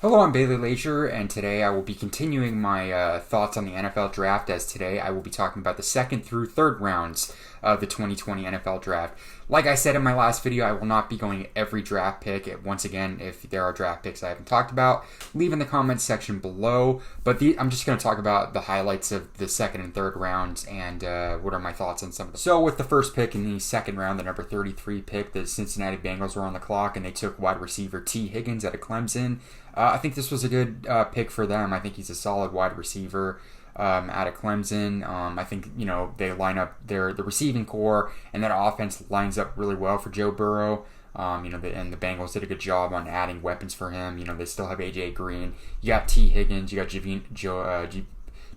Hello, I'm Bailey Leisure, and today I will be continuing my thoughts on the NFL Draft, as today I will be talking about the second through third rounds of the 2020 NFL Draft. Like I said in my last video, I will not be going every draft pick. Once again, if there are draft picks I haven't talked about, leave in the comments section below. But I'm just going to talk about the highlights of the second and third rounds and what are my thoughts on some of them. So with the first pick in the second round, the number 33 pick, the Cincinnati Bengals were on the clock, and they took wide receiver T. Higgins out of Clemson. I think this was a good pick for them. I think he's a solid wide receiver out of Clemson. I think, they line up the receiving core, and that offense lines up really well for Joe Burrow. And the Bengals did a good job on adding weapons for him. They still have A.J. Green. You got T. Higgins. You got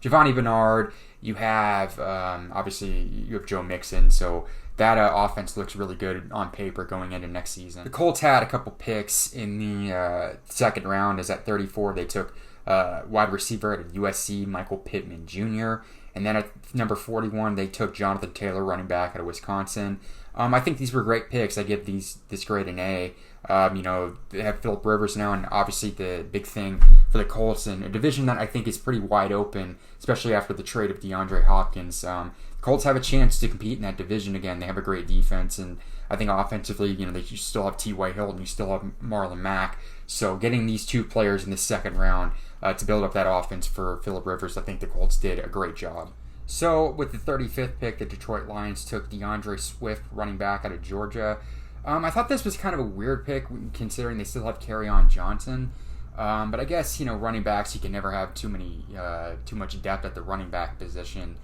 Giovanni Bernard. You have, obviously, you have Joe Mixon. So that offense looks really good on paper going into next season. The Colts had a couple picks in the second round. As at 34, they took wide receiver at USC, Michael Pittman Jr. And then at number 41, they took Jonathan Taylor, running back out of Wisconsin. I think these were great picks. I give this grade an A. They have Phillip Rivers now, and obviously the big thing for the Colts in a division that I think is pretty wide open, especially after the trade of DeAndre Hopkins. The Colts have a chance to compete in that division again. They have a great defense, and I think offensively, they still have T.Y. Hilton, you still have Marlon Mack. So getting these two players in the second round to build up that offense for Phillip Rivers, I think the Colts did a great job. So with the 35th pick, the Detroit Lions took DeAndre Swift, running back out of Georgia. I thought this was kind of a weird pick considering they still have Kerryon Johnson. But I guess, running backs, you can never have too much depth at the running back position.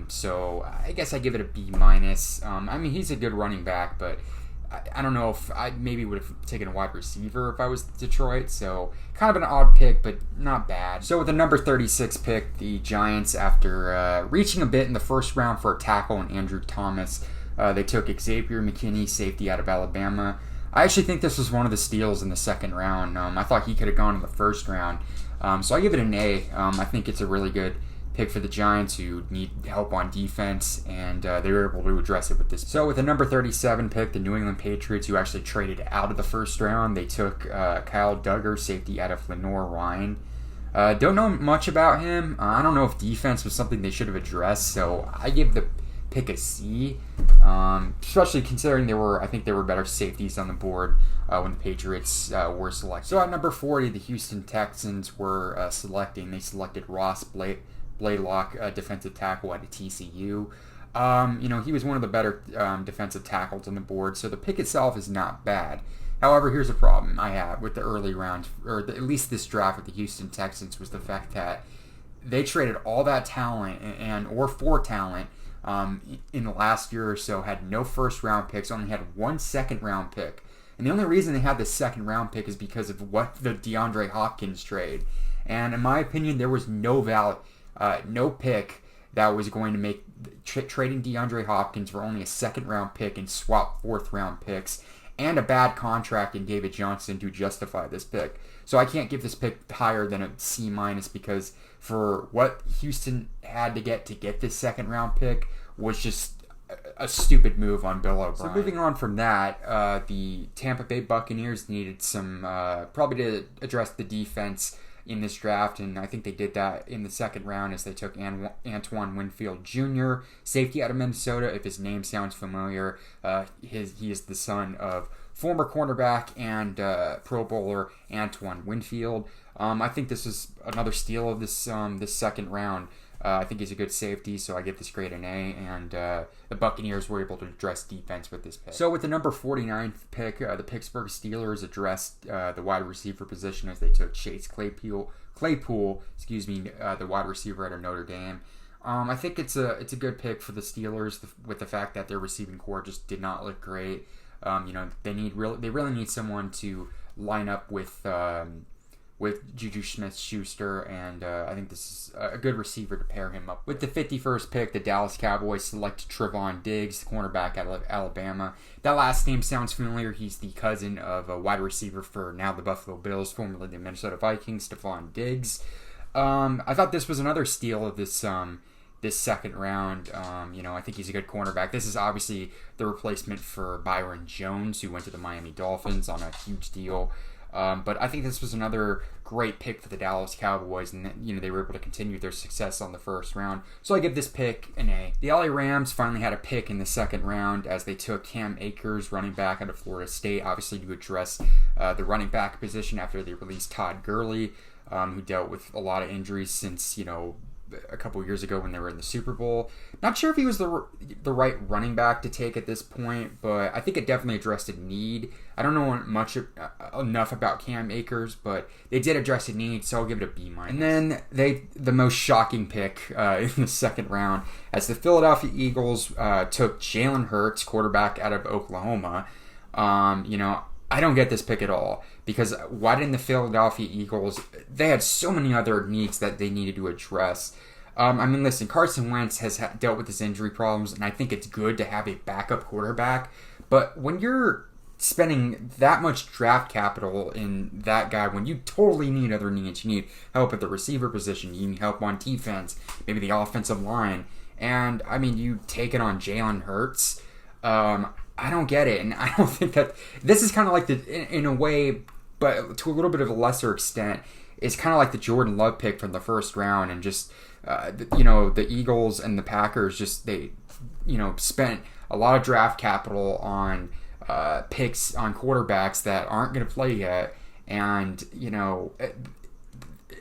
So I guess I give it a B-. He's a good running back, but I don't know if I maybe would have taken a wide receiver if I was Detroit. So kind of an odd pick, but not bad. So with the number 36 pick, the Giants, after reaching a bit in the first round for a tackle and Andrew Thomas, they took Xavier McKinney, safety out of Alabama. I actually think this was one of the steals in the second round. I thought he could have gone in the first round. So I give it an A. I think it's a really good pick for the Giants, who need help on defense, and they were able to address it with this. So with the number 37 pick, the New England Patriots, who actually traded out of the first round, they took Kyle Duggar, safety out of Lenoir-Rhyne. Don't know much about him. I don't know if defense was something they should have addressed, so I give the pick a C, especially considering I think there were better safeties on the board when the Patriots were selected. So at number 40, the Houston Texans were selecting. They selected Ross Blaylock, defensive tackle at TCU. He was one of the better defensive tackles on the board, so the pick itself is not bad. However, here's a problem I have with the early rounds, or at least this draft with the Houston Texans, was the fact that they traded all that talent or for talent in the last year or so, had no first round picks, only had one second round pick. And the only reason they had this second round pick is because of what the DeAndre Hopkins trade. And in my opinion, there was no pick that was going to make trading DeAndre Hopkins for only a second round pick and swap fourth round picks and a bad contract in David Johnson to justify this pick. So I can't give this pick higher than a C- because for what Houston had to get this second round pick was just a stupid move on Bill O'Brien. So moving on from that, the Tampa Bay Buccaneers needed some probably to address the defense in this draft, and I think they did that in the second round as they took Antoine Winfield Jr., safety out of Minnesota. If his name sounds familiar, he is the son of former cornerback and Pro Bowler Antoine Winfield. I think this is another steal of this second round. I think he's a good safety, so I give this grade an A, and the Buccaneers were able to address defense with this pick. So with the number 49th pick, the Pittsburgh Steelers addressed the wide receiver position as they took Chase Claypool, the wide receiver out of Notre Dame. I think it's a good pick for the Steelers with the fact that their receiving core just did not look great. They really need someone to line up with Juju Smith-Schuster, and I think this is a good receiver to pair him up. With the 51st pick, the Dallas Cowboys select Trevon Diggs, the cornerback out of Alabama. That last name sounds familiar. He's the cousin of a wide receiver for now the Buffalo Bills, formerly the Minnesota Vikings, Stephon Diggs. I thought this was another steal of this second round. I think he's a good cornerback. This is obviously the replacement for Byron Jones, who went to the Miami Dolphins on a huge deal. But I think this was another great pick for the Dallas Cowboys, and they were able to continue their success on the first round. So I give this pick an A. The LA Rams finally had a pick in the second round as they took Cam Akers, running back out of Florida State, obviously to address the running back position after they released Todd Gurley, who dealt with a lot of injuries since a couple years ago when they were in the Super Bowl. Not sure if he was the right running back to take at this point, but I think it definitely addressed a need. I don't know enough about Cam Akers, but they did address a need, so I'll give it a B-. And then the most shocking pick in the second round, as the Philadelphia Eagles took Jalen Hurts, quarterback out of Oklahoma. I don't get this pick at all, because why didn't the Philadelphia Eagles, they had so many other needs that they needed to address. Listen, Carson Wentz has dealt with his injury problems, and I think it's good to have a backup quarterback, but when you're spending that much draft capital in that guy, when you totally need other needs, you need help at the receiver position, you need help on defense, maybe the offensive line, and you take it on Jalen Hurts. I don't get it, and I don't think that this is kind of like in a way, but to a little bit of a lesser extent, it's kind of like the Jordan Love pick from the first round, and just the Eagles and the Packers they spent a lot of draft capital on picks on quarterbacks that aren't going to play yet, and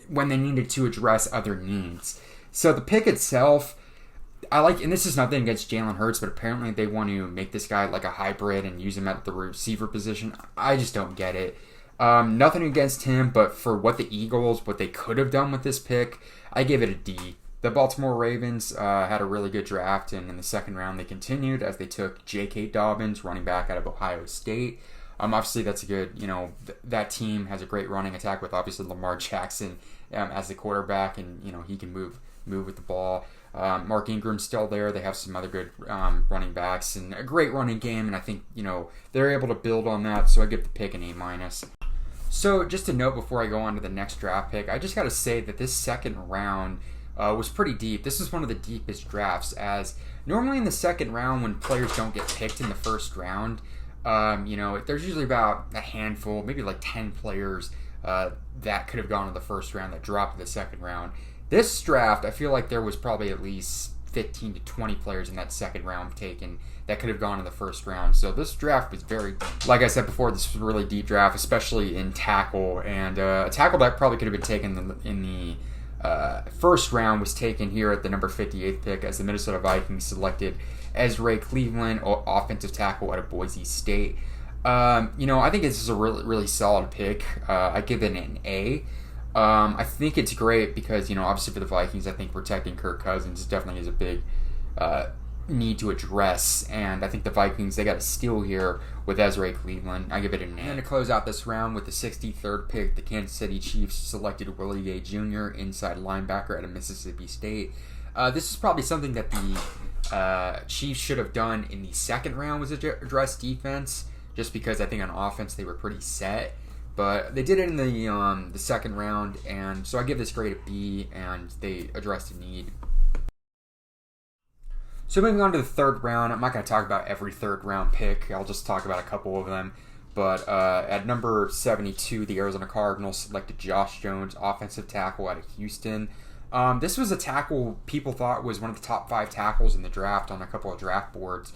when they needed to address other needs. So the pick itself, I like, and this is nothing against Jalen Hurts, but apparently they want to make this guy like a hybrid and use him at the receiver position. I just don't get it. Nothing against him, but for what the Eagles, what they could have done with this pick, I give it a D. The Baltimore Ravens had a really good draft, and in the second round they continued as they took J.K. Dobbins, running back out of Ohio State. Obviously that's a good, that team has a great running attack with obviously Lamar Jackson as the quarterback, and he can move with the ball. Mark Ingram's still there. They have some other good running backs and a great running game, and I think they're able to build on that. So I give the pick an A-. So just a note before I go on to the next draft pick, I just got to say that this second round was pretty deep. This is one of the deepest drafts, as normally in the second round when players don't get picked in the first round, there's usually about a handful, maybe like 10 players that could have gone to the first round that dropped to the second round. This draft, I feel like there was probably at least 15 to 20 players in that second round taken that could have gone in the first round. So this draft was very deep. Like I said before, this was a really deep draft, especially in tackle. And a tackle that probably could have been taken in the first round was taken here at the number 58th pick, as the Minnesota Vikings selected Ezra Cleveland, offensive tackle out of Boise State. I think this is a really, really solid pick. I give it an A. I think it's great because, obviously for the Vikings, I think protecting Kirk Cousins definitely is a big need to address. And I think the Vikings, they got a steal here with Ezra Cleveland. I give it an A. And to close out this round with the 63rd pick, the Kansas City Chiefs selected Willie Gay Jr., inside linebacker out of Mississippi State. This is probably something that the Chiefs should have done in the second round, was address defense, just because I think on offense they were pretty set. But they did it in the second round, and so I give this grade a B, and they addressed a need. So moving on to the third round, I'm not going to talk about every third round pick. I'll just talk about a couple of them. But at number 72, the Arizona Cardinals selected Josh Jones, offensive tackle out of Houston. This was a tackle people thought was one of the top 5 tackles in the draft on a couple of draft boards.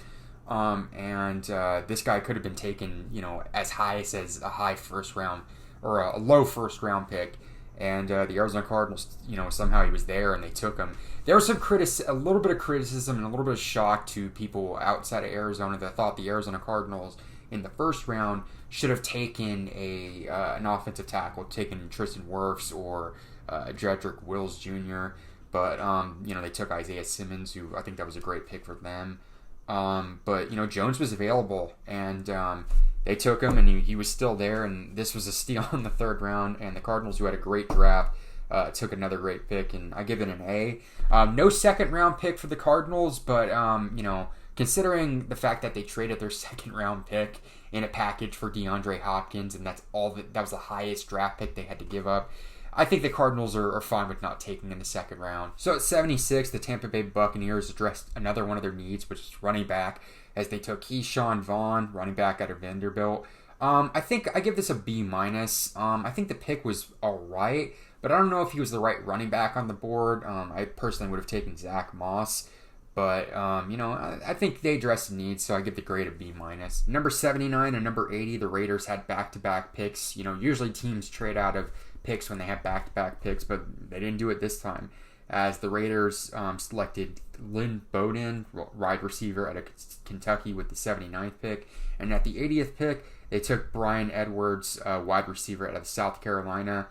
This guy could have been taken, as high as a high first round or a low first round pick. And the Arizona Cardinals, somehow he was there and they took him. There was a little bit of criticism and a little bit of shock to people outside of Arizona that thought the Arizona Cardinals in the first round should have taken an offensive tackle, taken Tristan Wirfs or Jedrick Wills Jr. But they took Isaiah Simmons, who I think that was a great pick for them. But Jones was available, and they took him, and he was still there, and this was a steal in the third round. And the Cardinals, who had a great draft, took another great pick, and I give it an A. No second round pick for the Cardinals, but considering the fact that they traded their second round pick in a package for DeAndre Hopkins, and that was the highest draft pick they had to give up, I think the Cardinals are fine with not taking in the second round. So at 76, the Tampa Bay Buccaneers addressed another one of their needs, which is running back, as they took Keyshawn Vaughn, running back out of Vanderbilt. I think I give this a B minus. I think the pick was alright, but I don't know if he was the right running back on the board. I personally would have taken Zach Moss. But, I think they addressed the needs, so I give the grade a B minus. Number 79 and number 80, the Raiders had back-to-back picks. Usually teams trade out of picks when they have back-to-back picks, but they didn't do it this time, as the Raiders selected Lynn Bowden, wide receiver out of Kentucky, with the 79th pick. And at the 80th pick, they took Brian Edwards, wide receiver out of South Carolina.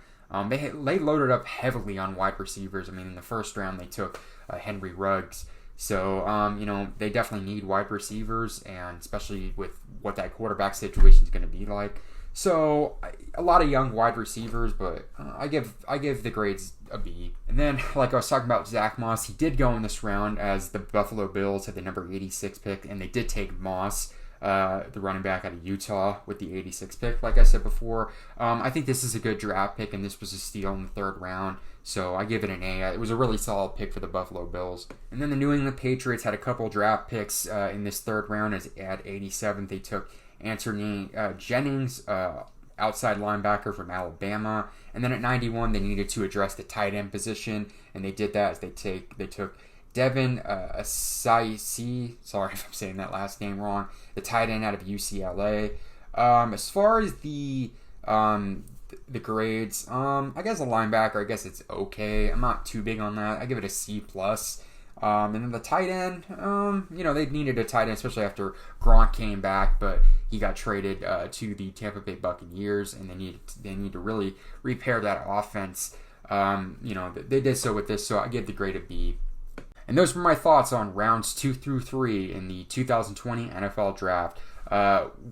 They loaded up heavily on wide receivers. I mean, in the first round, they took Henry Ruggs. So, they definitely need wide receivers, and especially with what that quarterback situation is going to be like. So, a lot of young wide receivers, but I give the grades a B. And then, like I was talking about Zach Moss, he did go in this round as the Buffalo Bills had the number 86 pick, and they did take Moss, the running back out of Utah, with the 86th pick, like I said before. I think this is a good draft pick, and this was a steal in the third round, so I give it an A. It was a really solid pick for the Buffalo Bills. And then the New England Patriots had a couple draft picks in this third round. As at 87th, they took Anthony Jennings, outside linebacker from Alabama. And then at 91, they needed to address the tight end position, and they did that as they took Devin Asiasi, sorry if I'm saying that last name wrong, the tight end out of UCLA. As far as the grades, I guess a linebacker, I guess it's okay. I'm not too big on that. I give it a C+. And then the tight end, they needed a tight end, especially after Gronk came back, but he got traded to the Tampa Bay Buccaneers, and they need to really repair that offense. They did so with this, so I give the grade a B. And those were my thoughts on rounds 2 through 3 in the 2020 NFL Draft.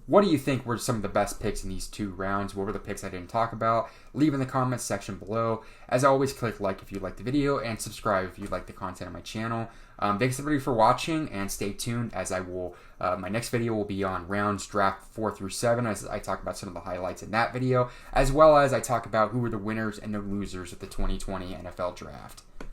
What do you think were some of the best picks in these 2 rounds? What were the picks I didn't talk about? Leave in the comments section below. As always, click like if you like the video, and subscribe if you like the content on my channel. Thanks everybody for watching, and stay tuned, as I will. My next video will be on rounds draft 4 through 7, as I talk about some of the highlights in that video, as well as I talk about who were the winners and the losers of the 2020 NFL Draft.